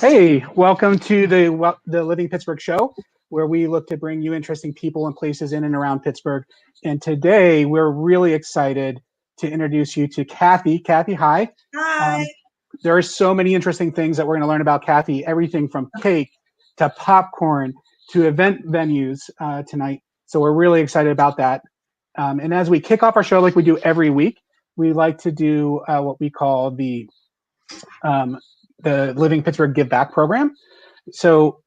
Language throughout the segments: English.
Hey, welcome to the Living Pittsburgh show, where we look to bring you interesting people and places in and around Pittsburgh. And today we're really excited to introduce you to Cathy. Cathy, hi. Hi. There are so many interesting things that we're going to learn about Cathy, everything from cake to popcorn to event venues tonight. So we're really excited about that. And as we kick off our show like we do every week, we like to do what we call the Living Pittsburgh Give Back program. So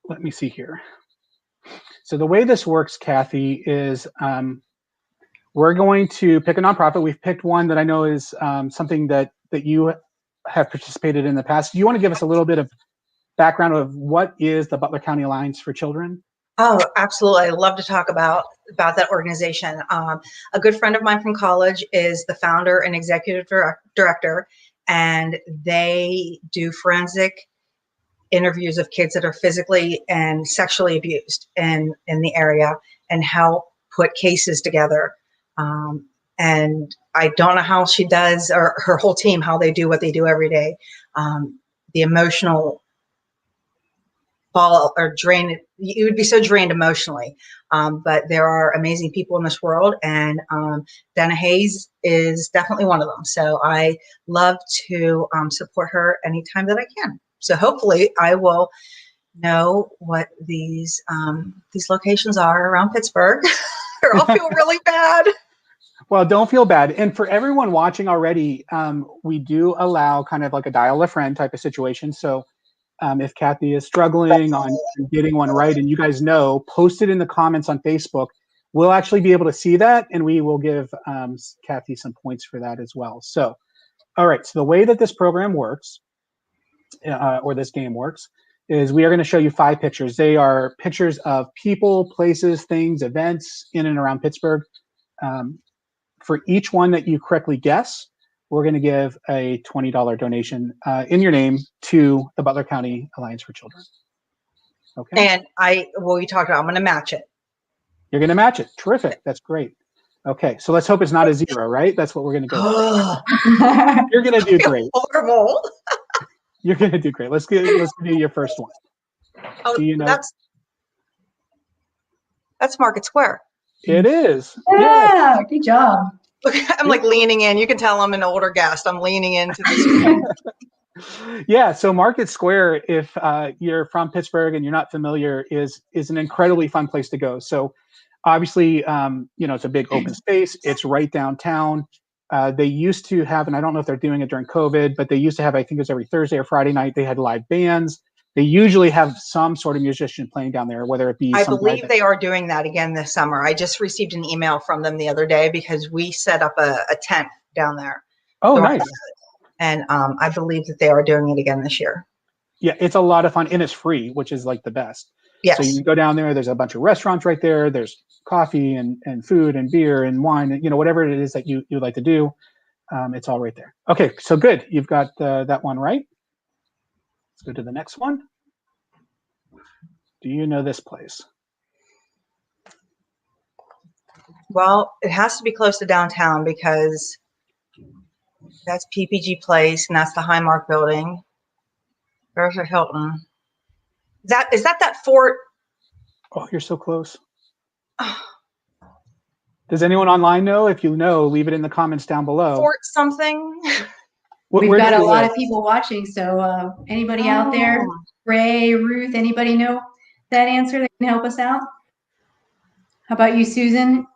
let me see here. So the way this works, Cathy, is we're going to pick a nonprofit. We've picked one that I know is something that you have participated in the past. Do you want to give us a little bit of background of what is the Butler County Alliance for Children? Oh, absolutely. I love to talk about that organization. A good friend of mine from college is the founder and executive director, and they do forensic interviews of kids that are physically and sexually abused in the area and help put cases together. And I don't know how she does, or her whole team, how they do what they do every day. The emotional fall or drain, you would be so drained emotionally. But there are amazing people in this world, and Dana Hayes is definitely one of them. So I love to support her anytime that I can. So hopefully I will know what these locations are around Pittsburgh, or I'll feel really bad. Well, don't feel bad. And for everyone watching already, we do allow kind of like a dial a friend type of situation. So if Cathy is struggling on getting one right, and you guys know, post it in the comments on Facebook. We'll actually be able to see that, and we will give Cathy some points for that as well. So, all right. So the way that this program works, or this game works, is we are going to show you 5 pictures. They are pictures of people, places, things, events in and around Pittsburgh. For each one that you correctly guess, we're going to give a $20 donation in your name to the Butler County Alliance for Children. Okay. And we talked about, I'm going to match it. You're going to match it. Terrific. That's great. Okay. So let's hope it's not a 0, right? That's what we're going to go with. You're going to do great. Horrible. You're going to do great. Let's do your first one. Oh, do you know? That's Market Square. It is. Yeah. Yes. Good job. I'm like leaning in. You can tell I'm an older guest. I'm leaning into this. Yeah. So Market Square, if you're from Pittsburgh and you're not familiar, is an incredibly fun place to go. So obviously, it's a big open space. It's right downtown. They used to have, and I don't know if they're doing it during COVID, but they used to have, I think it was every Thursday or Friday night, they had live bands. They usually have some sort of musician playing down there, whether it be. I believe they are doing that again this summer. I just received an email from them the other day because we set up a tent down there. Oh, nice. And I believe that they are doing it again this year. Yeah, it's a lot of fun, and it's free, which is like the best. Yes. So you can go down there. There's a bunch of restaurants right there. There's coffee and food and beer and wine, and whatever it is that you like to do. It's all right there. Okay, so good. You've got that one right. Let's go to the next one. Do you know this place? Well, it has to be close to downtown because that's PPG Place, and that's the Highmark building. There's a Hilton. Is that fort? Oh, you're so close. Does anyone online know? If you know, leave it in the comments down below. Fort something. We've got a lot of people watching, so anybody out there, Ray, Ruth, anybody know that answer that can help us out? How about you, Susan?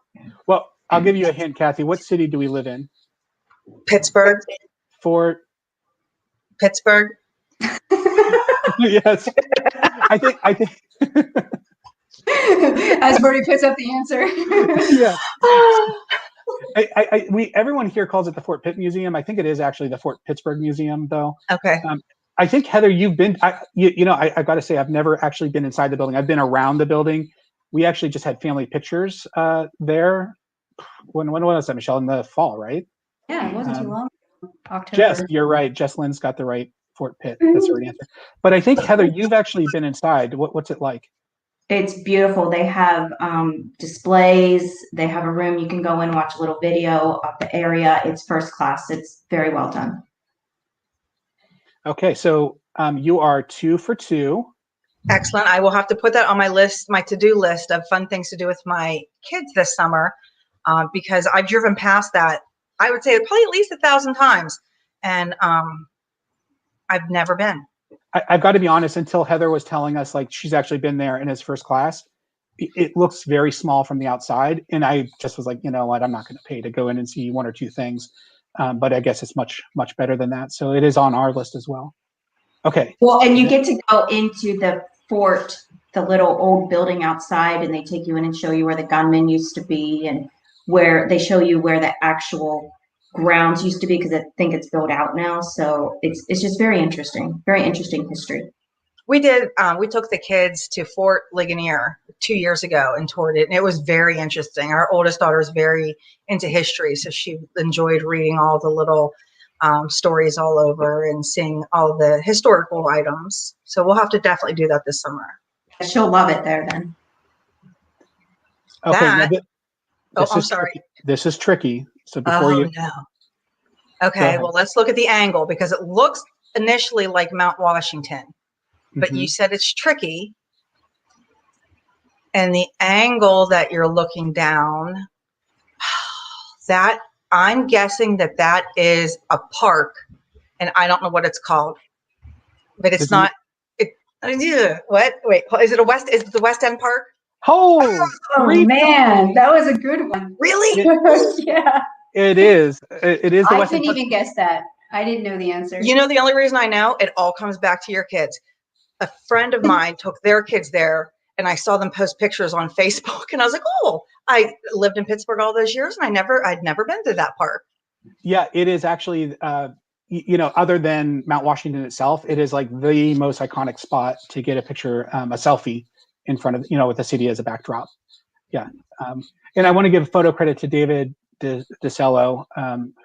Well, I'll give you a hint, Cathy. What city do we live in? Pittsburgh. Fort. Pittsburgh. Yes. I think. As Bertie puts up the answer. Yeah. Everyone here calls it the Fort Pitt Museum. I think it is actually the Fort Pittsburgh Museum, though. Okay. I think, Heather, you've been. I got to say, I've never actually been inside the building. I've been around the building. We actually just had family pictures there. When was that, Michelle? In the fall, right? Yeah, it wasn't too long. October. Jess, you're right. Jess Lynn's got the right Fort Pitt. That's the right answer. But I think, Heather, you've actually been inside. What's it like? It's beautiful. They have displays. They have a room you can go in and watch a little video of the area. It's first class. It's very well done. Okay, so You are 2 for 2. Excellent. I will have to put that on my list, my to-do list of fun things to do with my kids this summer, because I've driven past that, I would say probably at least 1,000 times. And I've never been. I've got to be honest, until Heather was telling us, like, she's actually been there in his first class, it looks very small from the outside. And I just was like, you know what, I'm not going to pay to go in and see 1 or 2 things. But I guess it's much, much better than that. So it is on our list as well. Okay. Well, and you get to go into the fort, the little old building outside, and they take you in and show you where the gunmen used to be, and where they show you where the actual grounds used to be, because I think it's built out now. So it's just very interesting history. We did. We took the kids to Fort Ligonier 2 years ago and toured it, and it was very interesting. Our oldest daughter is very into history, so she enjoyed reading all the little stories all over and seeing all the historical items. So we'll have to definitely do that this summer. She'll love it there then. Okay. I'm sorry. This is tricky. So before no. Okay, well, let's look at the angle, because it looks initially like Mount Washington, but you said it's tricky. And the angle that you're looking down, that I'm guessing that is a park, and I don't know what it's called, but it's not. What? Wait, is it the West End Park? Oh man, that was a good one. Really? Yeah. It is. It is. I couldn't even guess that. I didn't know the answer. You know, the only reason I know, it all comes back to your kids. A friend of mine took their kids there, and I saw them post pictures on Facebook, and I was like, oh, I lived in Pittsburgh all those years, and I'd never been to that park. Yeah, it is actually, other than Mount Washington itself, it is like the most iconic spot to get a picture, a selfie in front of, with the city as a backdrop. Yeah. And I want to give photo credit to David DeCello,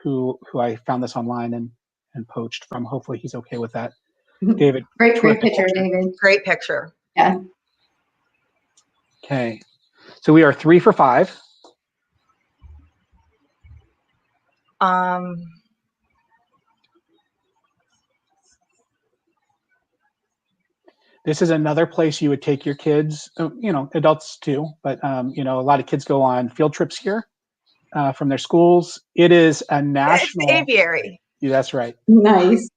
who I found this online and poached from. Hopefully he's okay with that. David. Great picture, David. Great picture. Yeah. Okay. So we are 3 for 5. This is another place you would take your kids, adults too, but a lot of kids go on field trips here from their schools. It is a national. It's the aviary. Yeah, that's right. Nice.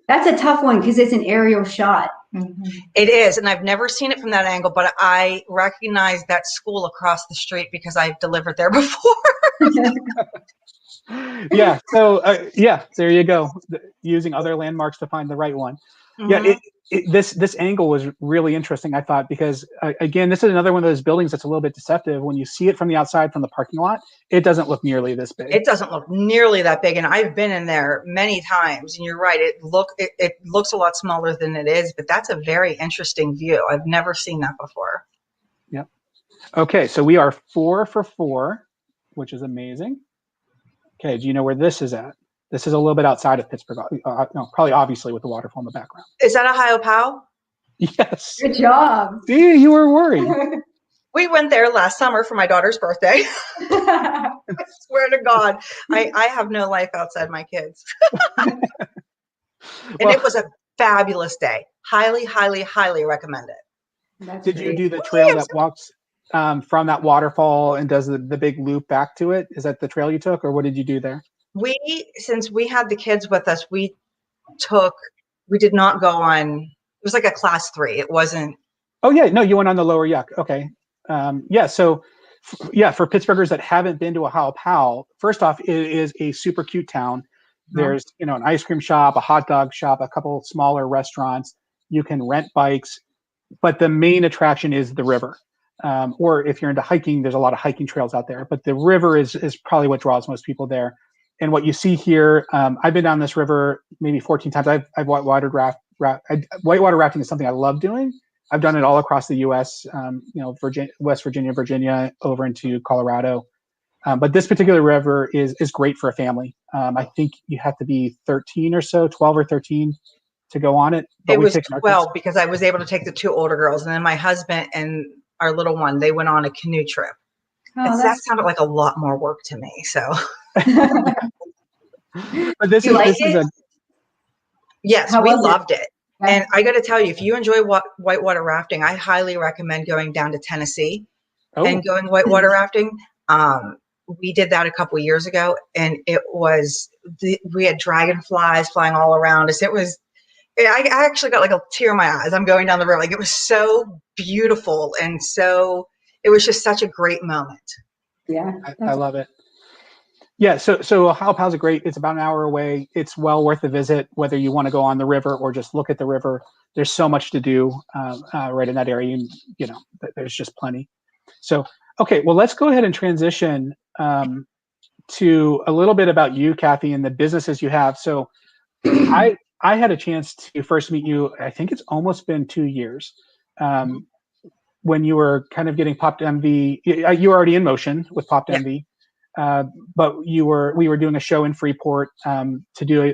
That's a tough one because it's an aerial shot. Mm-hmm. It is, and I've never seen it from that angle, but I recognize that school across the street because I've delivered there before. Yeah. So there you go. Using other landmarks to find the right one. Mm-hmm. Yeah. This angle was really interesting, I thought, because again, this is another one of those buildings that's a little bit deceptive. When you see it from the outside, from the parking lot, it doesn't look nearly this big. It doesn't look nearly that big, and I've been in there many times. And you're right; it looks a lot smaller than it is, but that's a very interesting view. I've never seen that before. Yep. Okay, so we are 4 for 4, which is amazing. Okay, do you know where this is at? This is a little bit outside of Pittsburgh. No, probably obviously with the waterfall in the background. Is that Ohio Pow? Yes. Good job. See, you were worried. We went there last summer for my daughter's birthday. I swear to God, I have no life outside my kids. And it was a fabulous day. Highly, highly, highly recommend it. Did you do the trail that walks from that waterfall and does the big loop back to it? Is that the trail you took, or what did you do there? Since we had the kids with us, we did not go on. It was like a class 3. It wasn't. Oh yeah, no, you went on the lower yuck. Okay, So for Pittsburghers that haven't been to Ohio Pow, first off, it is a super cute town. There's an ice cream shop, a hot dog shop, a couple smaller restaurants. You can rent bikes, but the main attraction is the river. Or if you're into hiking, there's a lot of hiking trails out there. But the river is probably what draws most people there. And what you see here, I've been down this river maybe 14 times. I've whitewater rafting is something I love doing. I've done it all across the U.S. West Virginia, Virginia, over into Colorado. But this particular river is great for a family. I think you have to be 13 or so, 12 or 13 to go on it. But it was 12 because I was able to take the 2 older girls, and then my husband and our little one, they went on a canoe trip. That sounded like a lot more work to me. So. But this is yes, we loved it. And I got to tell you, if you enjoy whitewater rafting, I highly recommend going down to Tennessee and going whitewater rafting. We did that a couple of years ago, and it was, we had dragonflies flying all around us. I actually got like a tear in my eyes. I'm going down the river. Like, it was so beautiful. And so it was just such a great moment. Yeah. I love it. Yeah. So How's it great. It's about an hour away. It's well worth the visit, whether you want to go on the river or just look at the river. There's so much to do right in that area. And, you know, there's just plenty. So, okay, well, let's go ahead and transition to a little bit about you, Cathy, and the businesses you have. So I had a chance to first meet you, I think it's almost been 2 years, when you were kind of getting Popped MV. You were already in motion with Popped MV, but we were doing a show in Freeport to do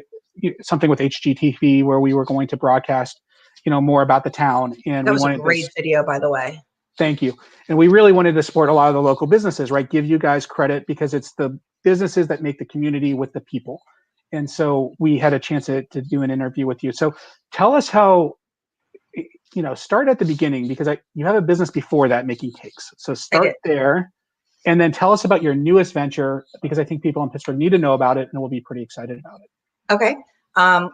something with HGTV where we were going to broadcast, you know, more about the town. And that was a great video, by the way. Thank you. And we really wanted to support a lot of the local businesses, right? Give you guys credit because it's the businesses that make the community with the people. And so we had a chance to do an interview with you. So tell us how, you know, start at the beginning, because you have a business before that making cakes. So start there and then tell us about your newest venture, because I think people in Pittsburgh need to know about it and we'll be pretty excited about it. Okay.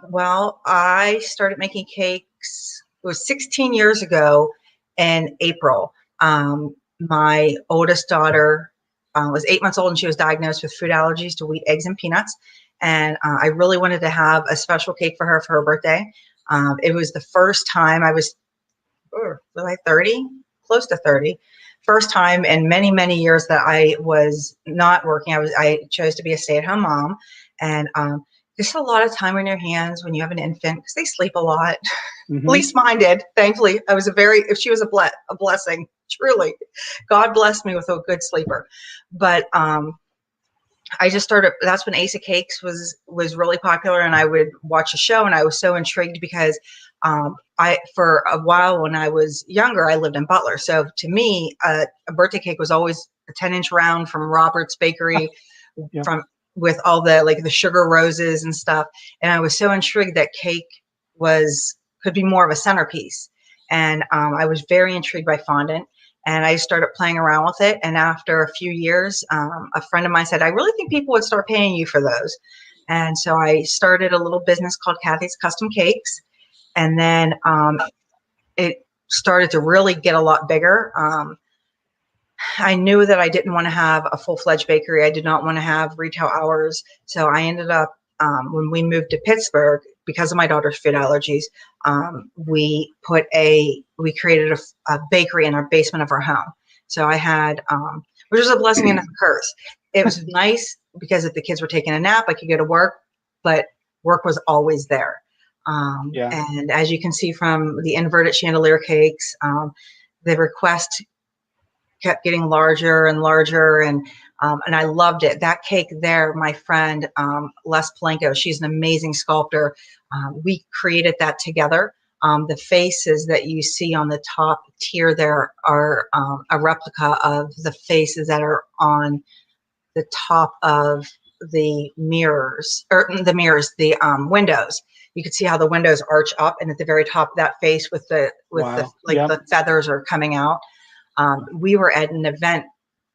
Well, I started making cakes, it was 16 years ago in April. My oldest daughter was 8 months old and she was diagnosed with food allergies to wheat, eggs, and peanuts. And I really wanted to have a special cake for her birthday. It was the first time I was like 30, close to 30. First time in many, many years that I was not working. I chose to be a stay-at-home mom. And just a lot of time on your hands when you have an infant, because they sleep a lot. At least mine did. Thankfully, if she was a blessing, truly. God blessed me with a good sleeper. But I just started, that's when Ace of Cakes was really popular, and I would watch a show, and I was so intrigued because for a while when I was younger, I lived in Butler. So to me, a birthday cake was always a 10-inch round from Robert's Bakery, with all the sugar roses and stuff. And I was so intrigued that cake could be more of a centerpiece. And I was very intrigued by fondant. And I started playing around with it. And after a few years, a friend of mine said, I really think people would start paying you for those. And so I started a little business called Cathy's Cakes. And then it started to really get a lot bigger. I knew that I didn't want to have a full-fledged bakery. I did not want to have retail hours. So I ended up, when we moved to Pittsburgh, because of my daughter's food allergies, we created a bakery in our basement of our home. So I had, which was a blessing and a curse. It was nice because if the kids were taking a nap, I could go to work, but work was always there. And as you can see from the inverted chandelier cakes, the request kept getting larger and larger, and I loved it. That cake there, my friend Les Palenko, she's an amazing sculptor. We created that together. The faces that you see on the top tier there are a replica of the faces that are on the top of the mirrors, the windows. You can see how the windows arch up, and at the very top, that face with the feathers are coming out. We were at an event,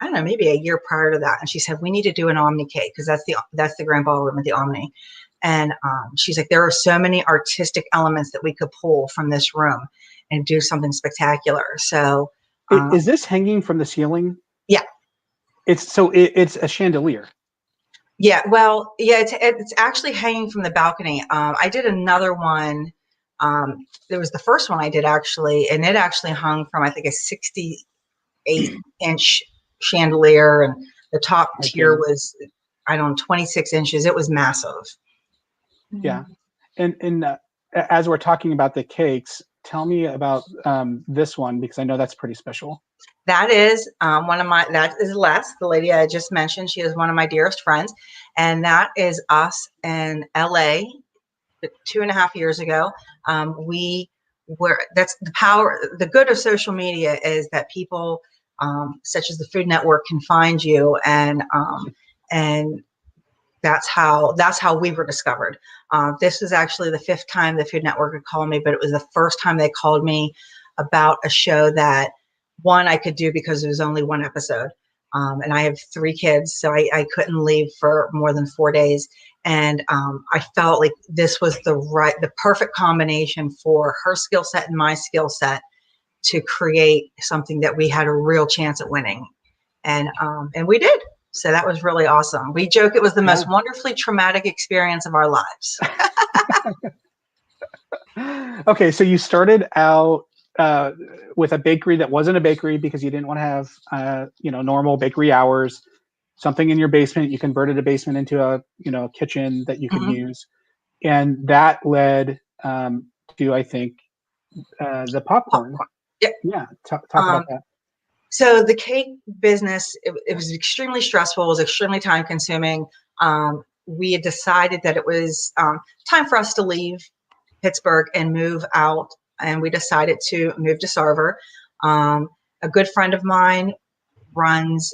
I don't know, maybe a year prior to that, and she said, we need to do an Omni cake, because that's the grand ballroom at the Omni. And she's like, there are so many artistic elements that we could pull from this room and do something spectacular. So is this hanging from the ceiling? Yeah. It's a chandelier. Yeah, well, yeah, it's actually hanging from the balcony. I did another one. There was the first one I did actually, and it actually hung from, I think, a 68-inch chandelier, and the top tier was, I don't know, 26 inches. It was massive. Yeah, and as we're talking about the cakes, tell me about this one, because I know that's pretty special. That is that is Les, the lady I just mentioned. She is one of my dearest friends, and that is us in LA 2.5 years ago. That's the power, the good of social media is that people such as the Food Network can find you, and that's how we were discovered. This was actually the 5th time the Food Network had called me, but it was the first time they called me about a show that, one, I could do because it was only 1 episode. And I have 3 kids, so I couldn't leave for more than 4 days. And I felt like this was the perfect combination for her skill set and my skill set to create something that we had a real chance at winning. And we did. So that was really awesome. We joke it was the most wonderfully traumatic experience of our lives. Okay, so you started out with a bakery that wasn't a bakery because you didn't want to have normal bakery hours. Something in your basement, you converted a basement into a kitchen that you could use, and that led to, I think, the popcorn. Yeah, talk about that. So the cake business, it was extremely stressful. It was extremely time consuming. We had decided that it was time for us to leave Pittsburgh and move out, and we decided to move to Sarver. A good friend of mine runs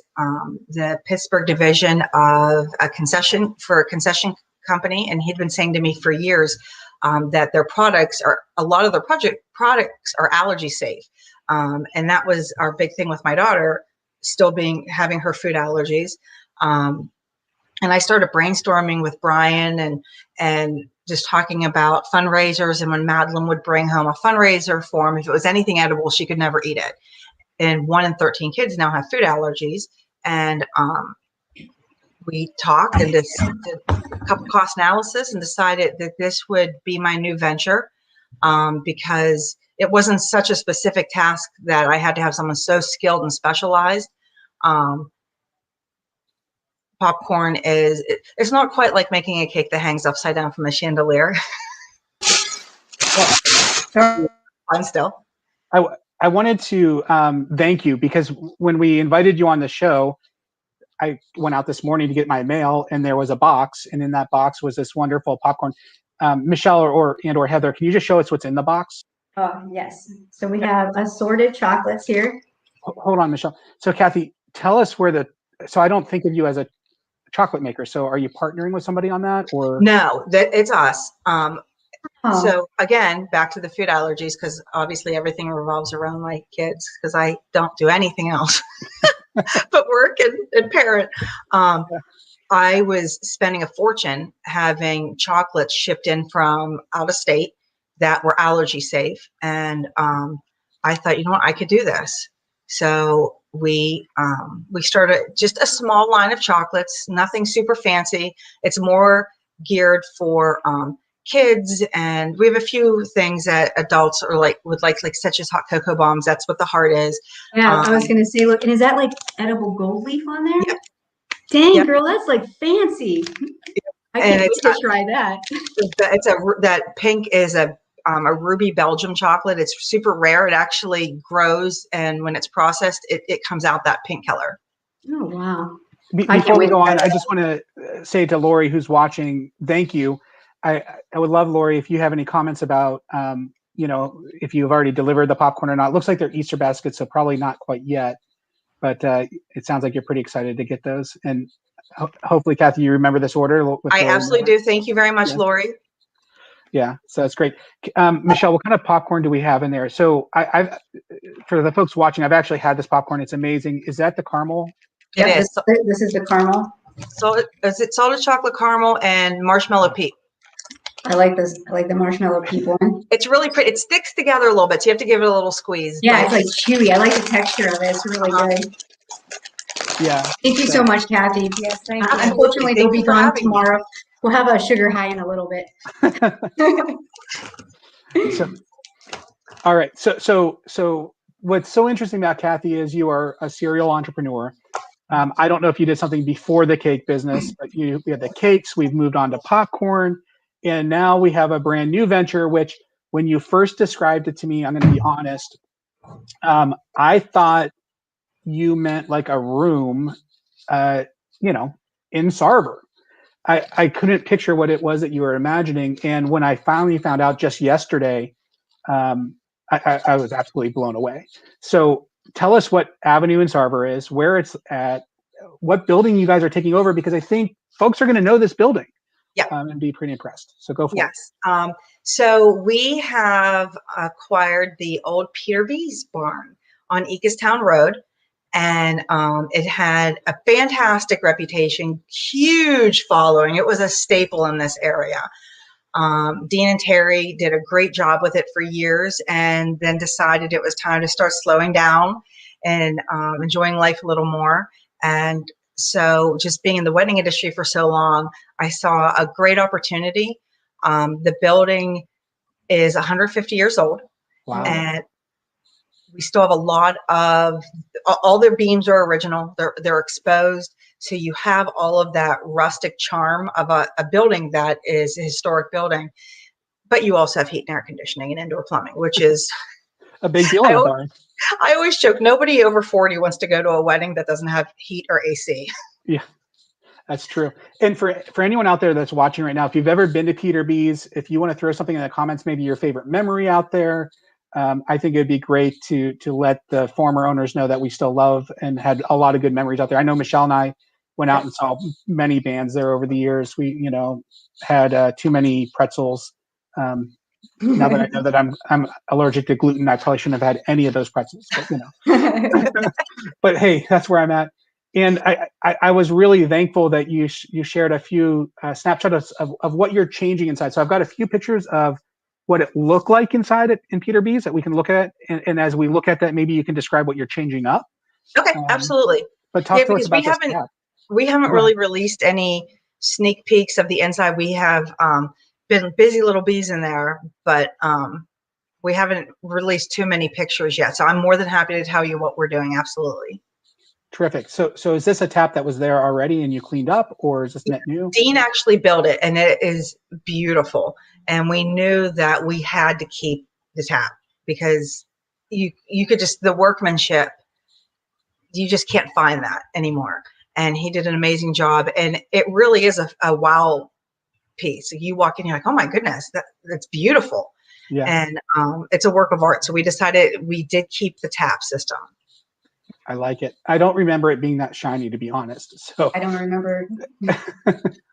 the Pittsburgh division of a concession company, and he'd been saying to me for years that a lot of their products are allergy safe. And that was our big thing with my daughter, still having her food allergies. And I started brainstorming with Brian and just talking about fundraisers. And when Madeline would bring home a fundraiser form, if it was anything edible, she could never eat it. And 1 in 13 kids now have food allergies. And we talked and did a couple cost analysis and decided that this would be my new venture, because it wasn't such a specific task that I had to have someone so skilled and specialized. Popcorn it's not quite like making a cake that hangs upside down from a chandelier. Fun still. I wanted to thank you, because when we invited you on the show, I went out this morning to get my mail, and there was a box, and in that box was this wonderful popcorn. Michelle or Heather, can you just show us what's in the box? Yes. So we have assorted chocolates here. Hold on, Michelle. So Cathy, tell us so I don't think of you as a chocolate maker. So are you partnering with somebody on that, or? No, it's us. So again, back to the food allergies, because obviously everything revolves around my kids, because I don't do anything else but work and parent. I was spending a fortune having chocolates shipped in from out of state that were allergy safe. And I thought, you know what, I could do this. So we started just a small line of chocolates, nothing super fancy. It's more geared for kids, and we have a few things that adults would like such as hot cocoa bombs. That's what the heart is. Yeah, I was gonna say, look, and is that like edible gold leaf on there? Yep. Dang, girl, that's like fancy. I can't wait to try that. That pink is a ruby Belgium chocolate. It's super rare. It actually grows, and when it's processed, it comes out that pink color. Oh wow! Before we go on, I just want to say to Lori, who's watching, thank you. I would love, Lori, if you have any comments about, if you've already delivered the popcorn or not. It looks like they're Easter baskets, so probably not quite yet. But it sounds like you're pretty excited to get those. And hopefully, Cathy, you remember this order. I absolutely do. Thank you very much, Lori. Yeah, so that's great. Michelle, what kind of popcorn do we have in there? So I've for the folks watching, I've actually had this popcorn. It's amazing. Is that the caramel? It is. This is the caramel. So it's salted chocolate caramel and marshmallow peep. I like this. I like the marshmallow peep one. It's really pretty. It sticks together a little bit, so you have to give it a little squeeze. Yeah, it's like chewy. I like the texture of it. It's really good. Yeah. Thank you so much, Cathy. Yes, thank you. Unfortunately, they'll be gone tomorrow. We'll have a sugar high in a little bit. All right. So what's so interesting about Cathy is you are a serial entrepreneur. I don't know if you did something before the cake business, but we had the cakes. We've moved on to popcorn, and now we have a brand new venture. Which, when you first described it to me, I'm going to be honest. I thought you meant like a room, in Sarver. I couldn't picture what it was that you were imagining. And when I finally found out just yesterday, I was absolutely blown away. So tell us what Avenue in Sarver is, where it's at, what building you guys are taking over, because I think folks are going to know this building. Yeah. and be pretty impressed. So go for it. Yes. So we have acquired the old Peter B's barn on Eakistown Road, and it had a fantastic reputation, huge following. It was a staple in this area. Dean and Terry did a great job with it for years, and then decided it was time to start slowing down and enjoying life a little more. And so just being in the wedding industry for so long, I saw a great opportunity. The building is 150 years old. Wow. And we still have a lot of, all their beams are original. They're exposed. So you have all of that rustic charm of a building that is a historic building, but you also have heat and air conditioning and indoor plumbing, which is a big deal in a barn. I always joke, nobody over 40 wants to go to a wedding that doesn't have heat or AC. Yeah, that's true. And for anyone out there that's watching right now, if you've ever been to Peter B's, if you want to throw something in the comments, maybe your favorite memory out there, I think it'd be great to let the former owners know that we still love and had a lot of good memories out there. I know Michelle and I went out and saw many bands there over the years. We, had too many pretzels. Now that I know that I'm allergic to gluten, I probably shouldn't have had any of those pretzels. But but hey, that's where I'm at. And I was really thankful that you shared a few snapshots of what you're changing inside. So I've got a few pictures of what it looked like inside in Peter B's that we can look at. And as we look at that, maybe you can describe what you're changing up. Okay, absolutely. But talk to us about this. We haven't really released any sneak peeks of the inside. We have been busy little bees in there, but we haven't released too many pictures yet. So I'm more than happy to tell you what we're doing. Absolutely. Terrific. So is this a tap that was there already and you cleaned up, or is this net new? Dean actually built it, and it is beautiful. And we knew that we had to keep the tap because you could just, the workmanship, you just can't find that anymore. And he did an amazing job. And it really is a wow piece. You walk in, you're like, oh my goodness, that's beautiful. Yeah. And it's a work of art. So we decided we did keep the tap system. I like it. I don't remember it being that shiny, to be honest. So I don't remember.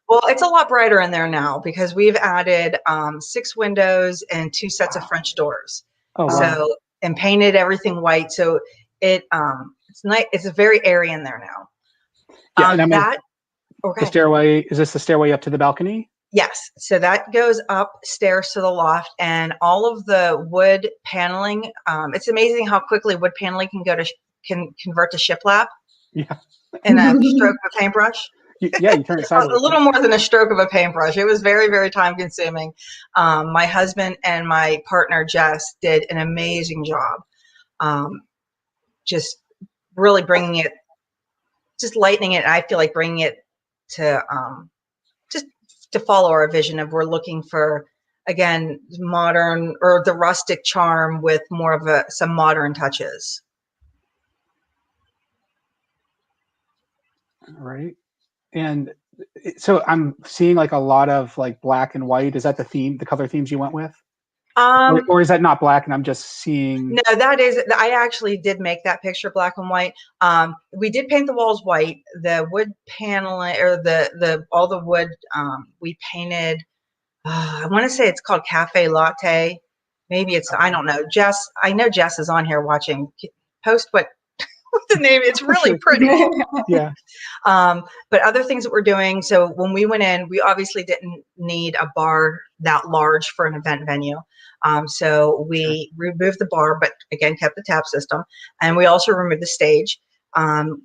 Well, it's a lot brighter in there now because we've added 6 windows and 2 sets of French doors. Oh, wow. So, and painted everything white. So it's nice. It's very airy in there now. Yeah, and the stairway, is this the stairway up to the balcony? Yes. So that goes upstairs to the loft, and all of the wood paneling. It's amazing how quickly wood paneling can convert to shiplap. Yeah. In a stroke of a paintbrush. Yeah, you turn it sideways. A little more than a stroke of a paintbrush. It was very, very time consuming. My husband and my partner Jess did an amazing job. Just really bringing it, just lightening it. I feel like bringing it to just to follow our vision of, we're looking for, again, modern, or the rustic charm with more of some modern touches. All right. And so I'm seeing like a lot of like black and white. Is that the theme, the color themes you went with? Or is that not black and I'm just seeing? No, that is, I actually did make that picture black and white. We did paint the walls white. The wood paneling, or all the wood, we painted, I want to say it's called Cafe Latte. Maybe it's, I don't know. Jess, I know Jess is on here watching. Post what the name, it's really pretty. Yeah. But other things that we're doing, so when we went in, we obviously didn't need a bar that large for an event venue. So we removed the bar, but again, kept the tap system. And we also removed the stage.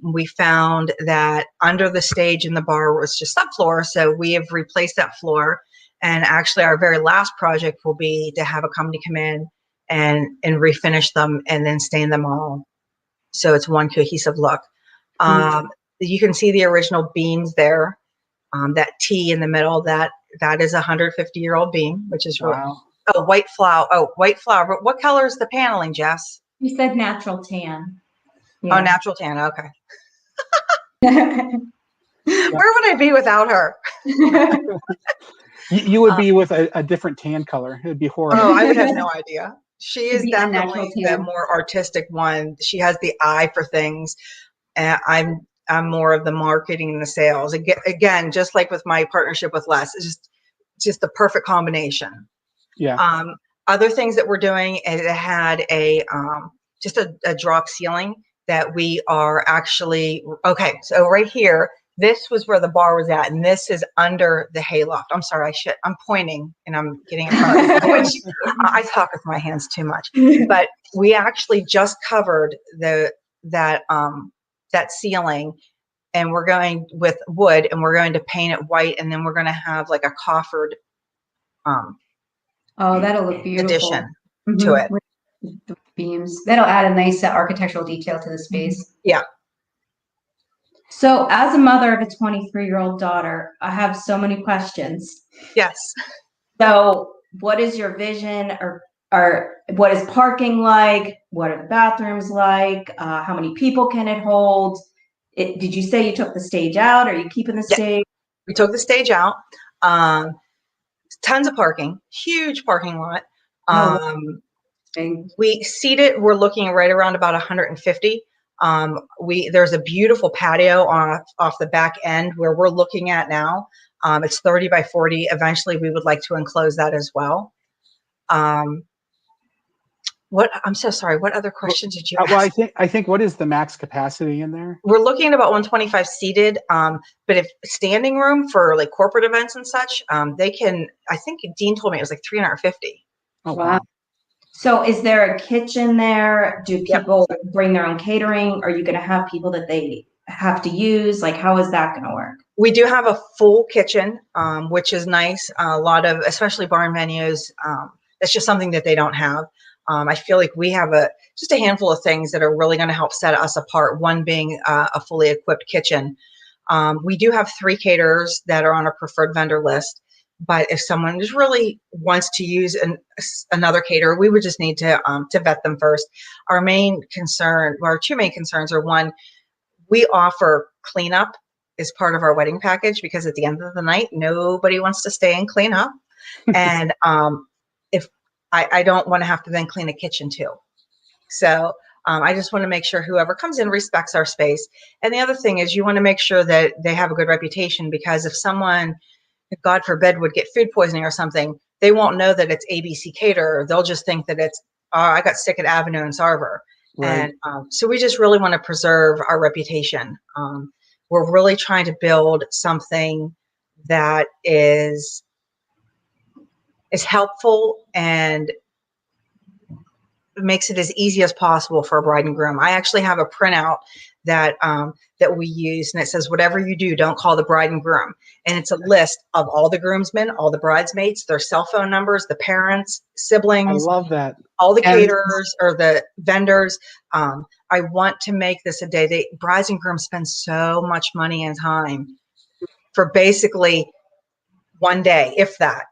We found that under the stage in the bar was just subfloor. So we have replaced that floor. And actually our very last project will be to have a company come in and refinish them and then stain them all. So it's one cohesive look. You can see the original beams there. That T in the middle, that is a 150-year-old beam, which is really, wow. Oh, white flower. Oh, white flower. But what color is the paneling, Jess? You said natural tan. Yeah. Oh, natural tan. Okay. Where would I be without her? You would be with a different tan color. It would be horrible. Oh, I would have no idea. She is definitely the more artistic one. She has the eye for things. And I'm more of the marketing and the sales. Again, just like with my partnership with Les, it's just the perfect combination. Yeah. Other things that we're doing, it had just a drop ceiling that we are actually, okay, so right here, this was where the bar was at, and this is under the hayloft. I'm sorry, I'm pointing and I'm getting in front of you. I talk with my hands too much. But we actually just covered that ceiling, and we're going with wood, and we're going to paint it white, and then we're going to have like a coffered oh, that'll look beautiful. addition to it. With the beams. That'll add a nice architectural detail to the space. Yeah. So as a mother of a 23-year-old daughter, I have so many questions. Yes. So what is your vision, or what is parking like? What are the bathrooms like? How many people can it hold? Did you say you took the stage out? Are you keeping the stage? We took the stage out. Tons of parking, huge parking lot. We're looking right around about 150. There's a beautiful patio off the back end where we're looking at now. It's 30 by 40. Eventually we would like to enclose that as well. I'm so sorry. What other questions did you ask? Well, I think what is the max capacity in there? We're looking at about 125 seated. But if standing room for like corporate events and such, they can, I think Dean told me it was like 350. Oh, wow. So is there a kitchen there? Do people bring their own catering? Are you going to have people that they have to use? Like, how is that going to work? We do have a full kitchen, which is nice. A lot of, especially barn venues, that's just something that they don't have. I feel like we have just a handful of things that are really going to help set us apart. One being a fully equipped kitchen. We do have 3 caterers that are on our preferred vendor list. But if someone just really wants to use another caterer, we would just need to vet them first. Our two main concerns are, one, we offer cleanup as part of our wedding package, because at the end of the night, nobody wants to stay and clean up. And if I don't want to have to then clean a kitchen too. So I just want to make sure whoever comes in respects our space. And the other thing is, you want to make sure that they have a good reputation, because if someone, God forbid, would get food poisoning or something, they won't know that it's ABC Caterer. They'll just think that it's, I got sick at Avenue and Sarver. Right. And so we just really want to preserve our reputation. We're really trying to build something that is helpful and makes it as easy as possible for a bride and groom. I actually have a printout that we use, and it says, whatever you do, don't call the bride and groom. And it's a list of all the groomsmen, all the bridesmaids, their cell phone numbers, the parents, siblings. I love that. All the caterers or the vendors. I want to make this a day. Brides and grooms spend so much money and time for basically one day, if that.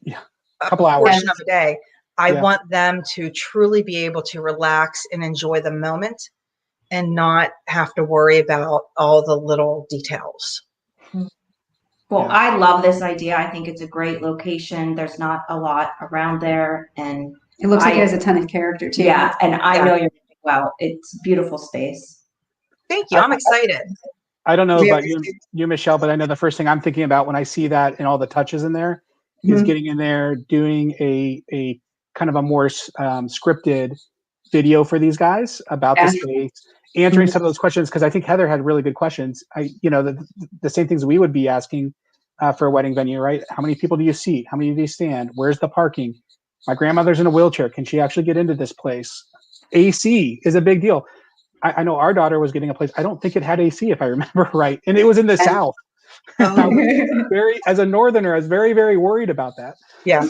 Yeah. A couple hours. portion of a day. I want them to truly be able to relax and enjoy the moment and not have to worry about all the little details. Well, I love this idea. I think it's a great location. There's not a lot around there, and it looks like it has a ton of character too. Yeah, and I know you're doing well. It's a beautiful space. Thank you. I'm excited. I don't know about you, Michelle, but I know the first thing I'm thinking about when I see that and all the touches in there is getting in there, doing a kind of a more scripted video for these guys about the space, answering some of those questions, because I think Heather had really good questions. The same things we would be asking for a wedding venue, right? How many people do you seat? How many do you stand? Where's the parking? My grandmother's in a wheelchair. Can she actually get into this place? AC is a big deal. I know our daughter was getting a place. I don't think it had AC, if I remember right, and it was in the South. As a northerner, I was very, very worried about that. Yeah.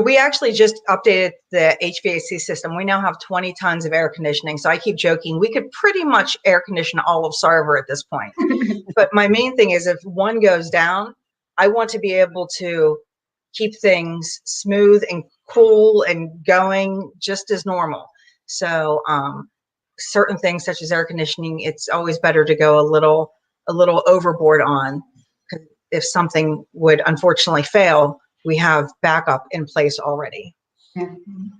We actually just updated the HVAC system. We now have 20 tons of air conditioning. So I keep joking, we could pretty much air condition all of Sarver at this point. But my main thing is, if one goes down, I want to be able to keep things smooth and cool and going just as normal. So certain things such as air conditioning, it's always better to go a little overboard on. If something would unfortunately fail, we have backup in place already.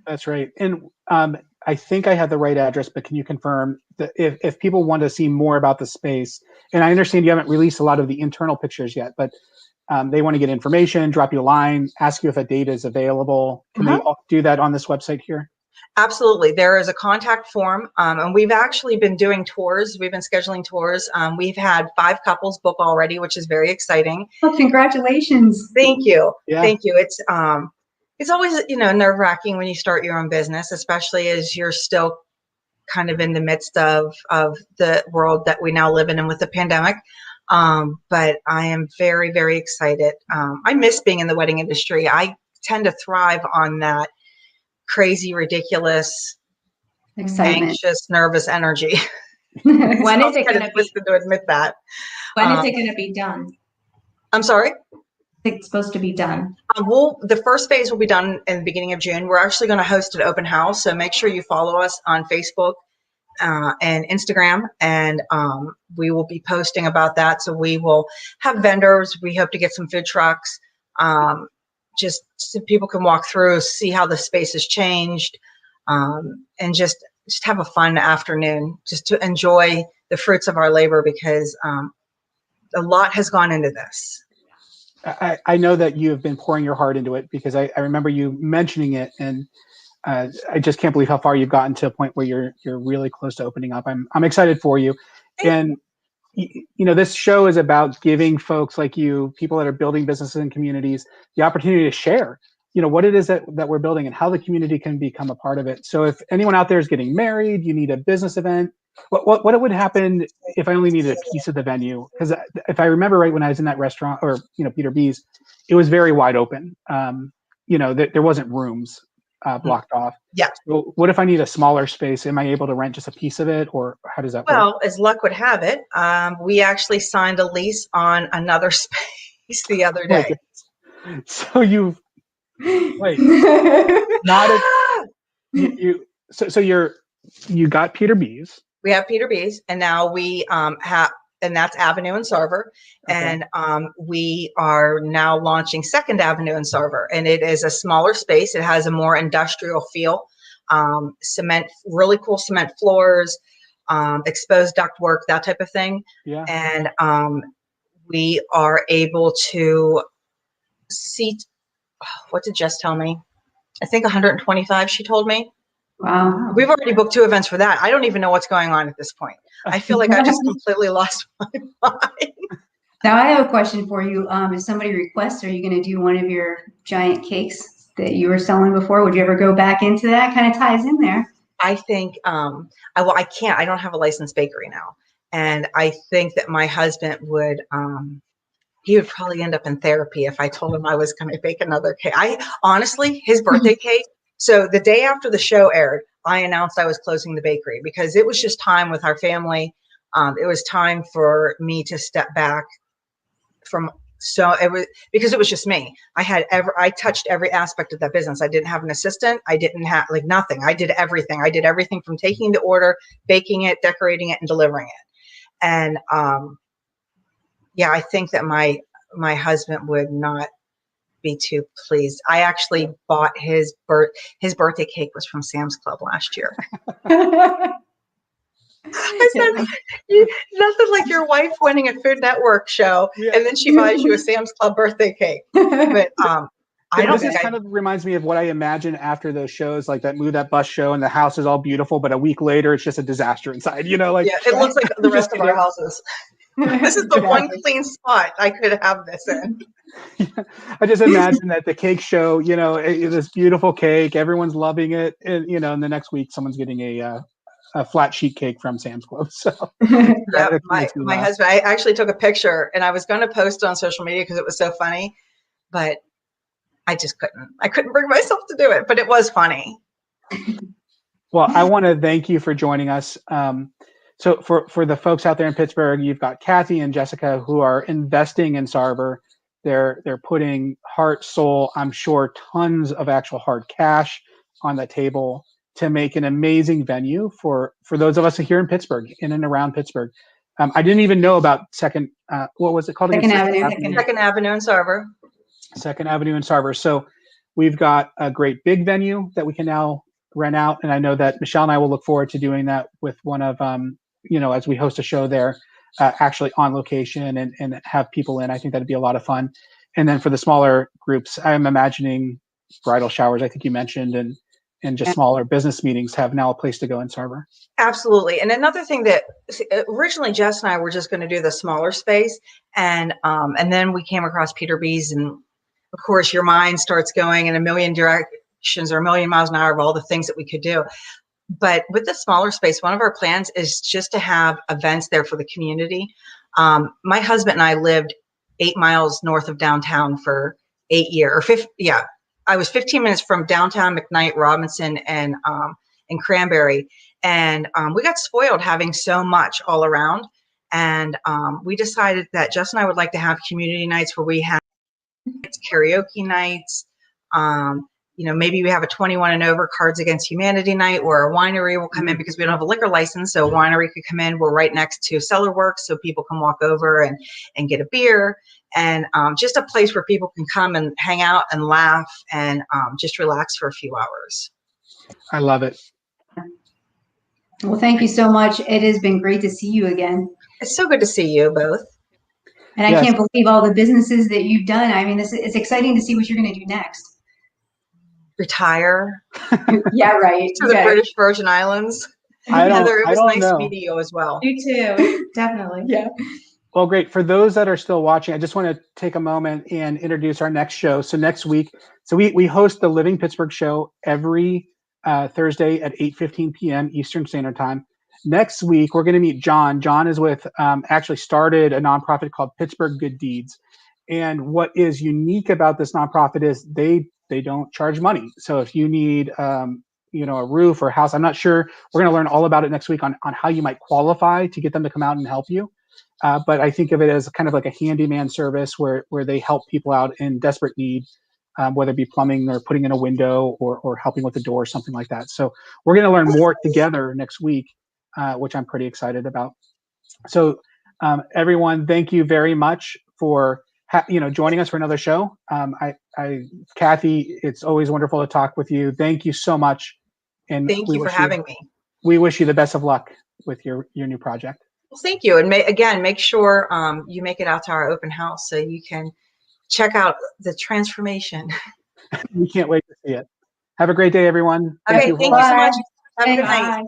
That's right. And I think I have the right address, but can you confirm that if people want to see more about the space, and I understand you haven't released a lot of the internal pictures yet, but they want to get information, drop you a line, ask you if a date is available. Can they do that on this website here? Absolutely. There is a contact form, and we've actually been doing tours. We've been scheduling tours. We've had 5 couples book already, which is very exciting. Oh, congratulations. Thank you. Yeah. Thank you. It's always, nerve-wracking when you start your own business, especially as you're still kind of in the midst of the world that we now live in and with the pandemic. But I am very, very excited. I miss being in the wedding industry. I tend to thrive on that crazy, ridiculous, Excitement. anxious, nervous energy. When is it going to be? To admit that? When is it going to be done? I'm sorry. It's supposed to be done. The first phase will be done in the beginning of June. We're actually going to host an open house, so make sure you follow us on Facebook and Instagram, and we will be posting about that. So we will have vendors. We hope to get some food trucks, just so people can walk through, see how the space has changed, and just have a fun afternoon, just to enjoy the fruits of our labor, because a lot has gone into this. I know that you have been pouring your heart into it, because I remember you mentioning it, and I just can't believe how far you've gotten to a point where you're really close to opening up. I'm excited for you. And this show is about giving folks like you, people that are building businesses and communities, the opportunity to share, what it is that we're building and how the community can become a part of it. So if anyone out there is getting married, you need a business event, what would happen if I only needed a piece of the venue? Because if I remember right, when I was in that restaurant, or Peter B's, it was very wide open. There wasn't rooms blocked off. Yeah. So what if I need a smaller space? Am I able to rent just a piece of it, or how does that work? Well, as luck would have it, we actually signed a lease on another space the other day. So you got Peter B's. We have Peter B's, and now we have, and that's Avenue and Sarver. Okay. And we are now launching Second Avenue and Sarver, and it is a smaller space. It has a more industrial feel, really cool cement floors, exposed ductwork, that type of thing. Yeah. And we are able to seat, what did Jess tell me? I think 125, she told me. Wow. We've already booked 2 events for that. I don't even know what's going on at this point. I feel like I just completely lost my mind. Now I have a question for you. If somebody requests, are you going to do one of your giant cakes that you were selling before? Would you ever go back into that? Kind of ties in there. I think, I can't. I don't have a licensed bakery now. And I think that my husband would, he would probably end up in therapy if I told him I was going to bake another cake. Honestly, his birthday cake. So the day after the show aired, I announced I was closing the bakery, because it was just time with our family. It was time for me to step back from, because it was just me. I touched every aspect of that business. I didn't have an assistant. I didn't have nothing. I did everything. I did everything from taking the order, baking it, decorating it, and delivering it. And I think that my husband would not be too pleased. I actually bought his birthday cake was from Sam's Club last year. I said, nothing like your wife winning a Food Network show, and then she buys you a Sam's Club birthday cake. But I don't think kind of reminds me of what I imagine after those shows, like that Move That Bus show, and the house is all beautiful, but a week later it's just a disaster inside. It looks like the rest of our houses. This is the one clean spot I could have this in. I just imagine that the cake show, this beautiful cake, everyone's loving it, and and the next week someone's getting a flat sheet cake from Sam's Club. So my husband, I actually took a picture, and I was going to post it on social media because it was so funny, but I just couldn't. I couldn't bring myself to do it, but it was funny. Well, I want to thank you for joining us. So for the folks out there in Pittsburgh, you've got Cathy and Jessica who are investing in Sarver. They're putting heart, soul, I'm sure tons of actual hard cash on the table to make an amazing venue for those of us here in Pittsburgh, in and around Pittsburgh. I didn't even know about Second, what was it called? Second Avenue and Sarver. Second Avenue and Sarver. So we've got a great big venue that we can now rent out. And I know that Michelle and I will look forward to doing that with one of, as we host a show there, actually on location and have people in. I think that'd be a lot of fun. And then for the smaller groups, I'm imagining bridal showers, I think you mentioned, and just smaller business meetings have now a place to go in Sarver. Absolutely. And another thing that originally Jess and I were just going to do the smaller space. And then we came across Peter B's, and of course your mind starts going in a million directions or a million miles an hour of all the things that we could do. But with the smaller space, one of our plans is just to have events there for the community. My husband and I lived 8 miles north of downtown for 8 years, I was 15 minutes from downtown McKnight, Robinson, and Cranberry. And we got spoiled having so much all around. And we decided that Jess and I would like to have community nights where we have karaoke nights. Maybe we have a 21 and over Cards Against Humanity night where a winery will come in because we don't have a liquor license. So a winery could come in. We're right next to Cellar Works, so people can walk over and get a beer. And just a place where people can come and hang out and laugh and just relax for a few hours. I love it. Well, thank you so much. It has been great to see you again. It's so good to see you both. And I can't believe all the businesses that you've done. I mean, it's exciting to see what you're going to do next. Retire. Yeah, right. To the British Virgin Islands. Heather, it was nice meeting you as well. You too. Definitely. Yeah. Well, great. For those that are still watching, I just want to take a moment and introduce our next show. So next week, we host the Living Pittsburgh show every Thursday at 8:15 p.m. Eastern Standard Time. Next week, we're going to meet John. John is with, actually started a nonprofit called Pittsburgh Good Deeds. And what is unique about this nonprofit is they don't charge money. So if you need, a roof or a house, I'm not sure. We're going to learn all about it next week on how you might qualify to get them to come out and help you. But I think of it as kind of like a handyman service where they help people out in desperate need, whether it be plumbing or putting in a window or helping with the door or something like that. So we're going to learn more together next week, which I'm pretty excited about. So everyone, thank you very much for joining us for another show. Cathy, it's always wonderful to talk with you. Thank you so much. And thank you for having me. We wish you the best of luck with your new project. Well, thank you. And make sure you make it out to our open house so you can check out the transformation. We can't wait to see it. Have a great day, everyone. Thank you so much. Have a good night.